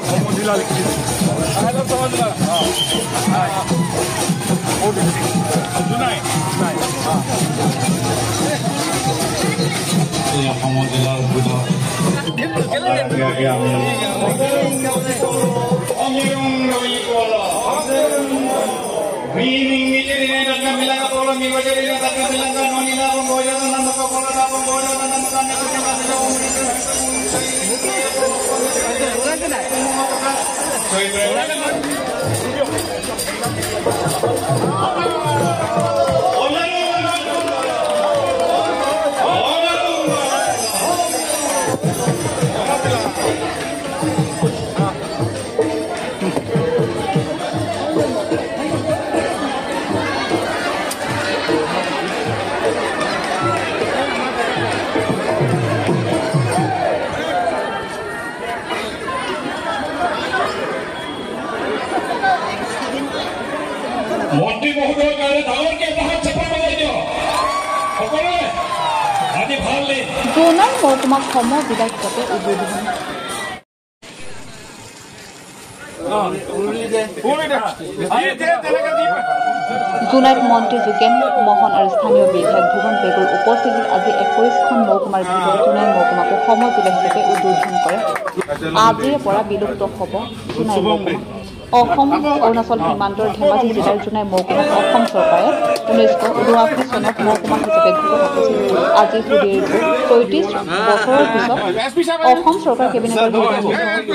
সমজিলা লিখি মন্ত্ৰী মহোদয়ৰ কাৰণে ডাঙৰকে বাহাত চাপা লগাই দিয়ক সকলোৱে আজি ভাল দিন জোনাই মহকুমা সমজিলা হিচাপে উদ্বোধন জোনাইত মন্ত্ৰী যোগেন মোহন আৰু স্থানীয় বিধায়ক ভুৱন পেগুৰ উপস্থিতিত আজি 21খন মহকুমাৰ ভিতৰত জোনাই মহকুমাকো সমজিলা হিচাপে উদ্বোধন কৰে আজিৰে পৰা বিলুপ্ত হ'ব জোনাই মহকুমা অসম অৰুণাচল সীমান্তৰ ধেমাজি জিলাৰ জোনাই মহকুমাক অসম চৰকাৰে 1979 চনত মহকুমা হিচাপে ঘোষণা কৰিছিল আজি সুদীৰ্ঘ 33 বছৰৰ পিছত অসম চৰকাৰ কেবিনেটৰ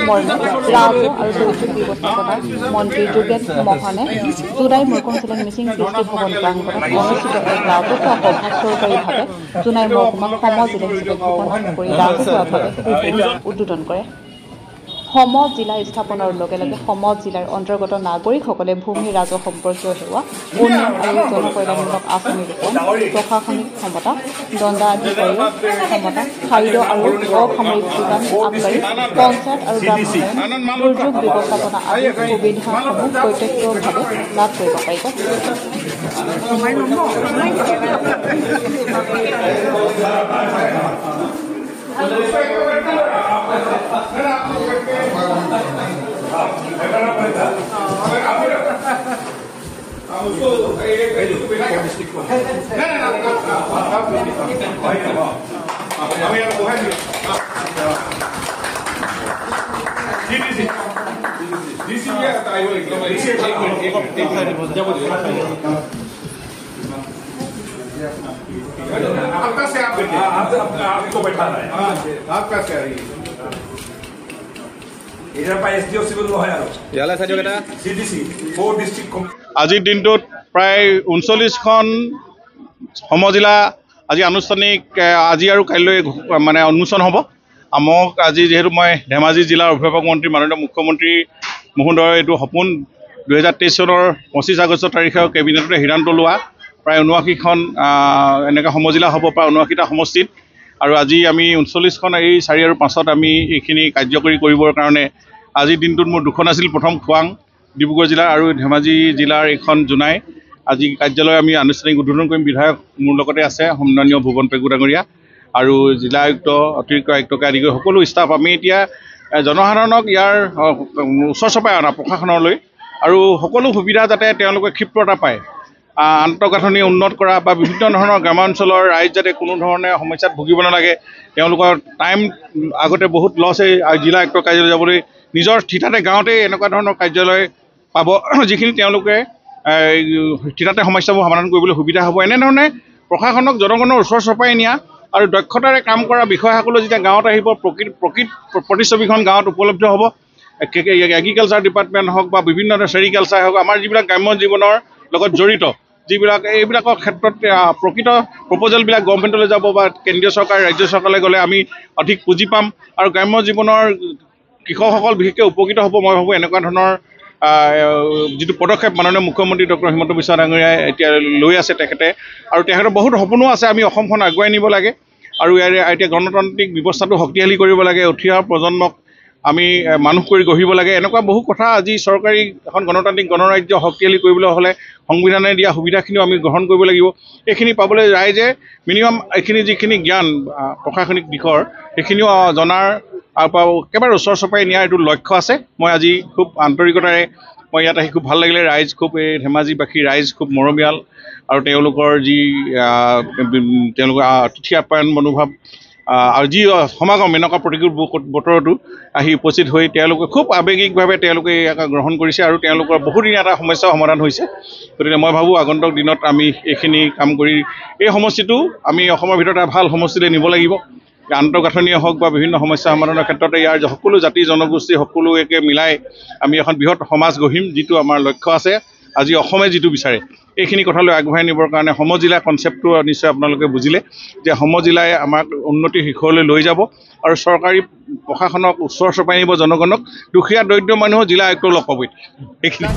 মৰ্মে ৰাজহ আৰু দুৰ্যোগ ব্যৱস্থাপনা মন্ত্ৰী যোগেন মোহনে জোনাই মহকুমা জিলাৰ মিচিং কৃষ্টি ভৱন প্ৰাংগণত অনুষ্ঠিত এক ৰাজহুৱা সভাত চৰকাৰীভাৱে জোনাই মহকুমাক সমজিলা হিচাপে ঘোষণা কৰি ৰাজহুৱাভাৱে উদ্বোধন কৰে সমজিলা স্থাপনৰ লগে লগে সমজিলাৰ অন্তৰ্গত নাগৰিকসকলে ভূমি ৰাজহ সম্পৰ্কীয় সেৱা উন্নয়ন আৰু জনকল্যাণমূলক আঁচনি ৰূপণ প্ৰশাসনিক ক্ষমতা দণ্ডাধিকাৰীৰ ক্ষমতা খাদ্য আৰু অসামৰিক যোগান আগবাঢ়ি পঞ্চায়ত আৰু গ্ৰাম উন্নয়ন দুৰ্যোগ ব্যৱস্থাপনা আদি সুবিধাসমূহ প্ৰত্যক্ষভাৱে লাভ কৰিব পাৰিব आपका से आप बैठिए आपको बैठाना है आपका से इधर पर एसडीओ सिविल लो है याला साइड बेटा सीडीसी 4 डिस्ट्रिक्ट আজিৰ দিনটোত প্ৰায় 39খন সমজিলা আজি আনুষ্ঠানিক আজি আৰু কাইলৈ মানে উন্মোচন হ'ব আমক আজি যেহেতু মই ধেমাজি জিলাৰ অভিভাৱক মন্ত্ৰী মাননীয় মুখ্যমন্ত্ৰী মহোদয়ৰ এইটো সপোন 2023 চনৰ 25 আগষ্ট তাৰিখে কেবিনেটতে সিদ্ধান্ত লোৱা প্ৰায় 79খন এনেকৈ সমজিলা হ'ব প্ৰায় 79টা সমষ্টিত আৰু আজি আমি 39খন এই 4 আৰু 5ত আমি এইখিনি কাৰ্যকৰী কৰিবৰ কাৰণে আজিৰ দিনটোত মোৰ দুখন আছিল প্ৰথম খোৱাং ডিব্ৰুগড় জিলাৰ আৰু ধেমাজি জিলাৰ এখন জোনাই আজি কাৰ্যালয় আমি আনুষ্ঠানিক উদ্বোধন কৰিম বিধায়ক মোৰ লগতে আছে সন্মানীয় ভুৱন পেগু ডাঙৰীয়া আৰু জিলা আয়ুক্ত অতিৰিক্ত আয়ুক্তকে আদি কৰি সকলো ষ্টাফ আমি এতিয়া জনসাধাৰণক ইয়াৰ ওচৰ চপাই অনা প্ৰশাসনলৈ আৰু সকলো সুবিধা যাতে তেওঁলোকে ক্ষিপ্ৰতা পায় আন্তঃগাঁথনি উন্নত কৰা বা বিভিন্ন ধৰণৰ গ্ৰামাঞ্চলৰ ৰাইজ যাতে কোনো ধৰণে সমস্যাত ভুগিব নালাগে তেওঁলোকৰ টাইম আগতে বহুত লছ জিলা আয়ুক্ত কাৰ্যালয় যাবলৈ নিজৰ ঠিতাতে গাঁৱতে এনেকুৱা ধৰণৰ কাৰ্যালয় পাব যিখিনি তেওঁলোকে ঠিতাতে সমস্যাবোৰ সমাধান কৰিবলৈ সুবিধা হ'ব এনেধৰণে প্ৰশাসনক জনগণৰ ওচৰ চপাই নিয়া আৰু দক্ষতাৰে কাম কৰা বিষয়াসকলে যেতিয়া গাঁৱত আহিব প্ৰকৃত প্ৰতিচ্ছবিখন গাঁৱত উপলব্ধ হ'ব এগ্ৰিকালচাৰ ডিপাৰ্টমেণ্ট হওক বা বিভিন্ন চেৰিকালচাৰ হওক আমাৰ যিবিলাক গ্ৰাম্য জীৱনৰ লগত জড়িত যিবিলাক এইবিলাকৰ ক্ষেত্ৰত প্ৰকৃত প্ৰপ'জেলবিলাক গভৰ্ণমেণ্টলৈ যাব বা কেন্দ্ৰীয় চৰকাৰ ৰাজ্য চৰকাৰলৈ গ'লে আমি অধিক পুঁজি পাম আৰু গ্ৰাম্য জীৱনৰ কৃষকসকল বিশেষকৈ উপকৃত হ'ব মই ভাবোঁ এনেকুৱা ধৰণৰ যিটো পদক্ষেপ মাননীয় মুখ্যমন্ত্ৰী ডক্টৰ হিমন্ত বিশ্ব ডাঙৰীয়াই এতিয়া লৈ আছে তেখেতে আৰু তেখেতৰ বহুত সপোনো আছে আমি অসমখন আগুৱাই নিব লাগে আৰু ইয়াৰে এতিয়া গণতান্ত্ৰিক ব্যৱস্থাটো শক্তিশালী কৰিব লাগে উঠি অহা প্ৰজন্মক আমি মানুহ কৰি গঢ়িব লাগে এনেকুৱা বহু কথা আজি চৰকাৰী এখন গণতান্ত্ৰিক গণৰাজ্য শক্তিশালী কৰিবলৈ হ'লে সংবিধানে দিয়া সুবিধাখিনিও আমি গ্ৰহণ কৰিব লাগিব এইখিনি পাবলৈ ৰাইজে মিনিমাম এইখিনি যিখিনি জ্ঞান প্ৰশাসনিক দিশৰ সেইখিনিও জনাৰ একেবাৰে ওচৰ চপাই নিয়াৰ এইটো লক্ষ্য আছে। মই আজি খুব আন্তৰিকতাৰে মই ইয়াত আহি খুব ভাল লাগিলে। ৰাইজ খুব এই ধেমাজিবাসী ৰাইজ খুব মৰমীয়াল আৰু তেওঁলোকৰ যি তেওঁলোকৰ অতিথি আপ্যায়ন মনোভাৱ আৰু যি সমাগম এনেকুৱা প্ৰতিকূল বতৰতো আহি উপস্থিত হৈ তেওঁলোকে খুব আৱেগিকভাৱে তেওঁলোকে ইয়াক গ্ৰহণ কৰিছে আৰু তেওঁলোকৰ বহুদিনীয়া এটা সমস্যাৰ সমাধান হৈছে। গতিকে মই ভাবোঁ আগন্তুক দিনত আমি এইখিনি কাম কৰি এই সমষ্টিটো আমি অসমৰ ভিতৰত এটা ভাল সমষ্টিলৈ নিব লাগিব। আন্তঃগাঁথনিয়ে হওক বা বিভিন্ন সমস্যা সমাধানৰ ক্ষেত্ৰতে ইয়াৰ সকলো জাতি জনগোষ্ঠী সকলোকে মিলাই আমি এখন বৃহৎ সমাজ গঢ়িম, যিটো আমাৰ লক্ষ্য আছে। আজি অসমে যিটো বিচাৰে এইখিনি কথালৈ আগবঢ়াই নিবৰ কাৰণে সমজিলা কনচেপ্টটো নিশ্চয় আপোনালোকে বুজিলে যে সমজিলাই আমাক উন্নতিৰ শিখৰলৈ লৈ যাব আৰু চৰকাৰী প্ৰশাসনক ওচৰ চপাই নিব জনগণক। দুখীয়া দৰিদ্ৰ মানুহৰ জিলা আয়ুক্তও লগ পাব এইখিনি।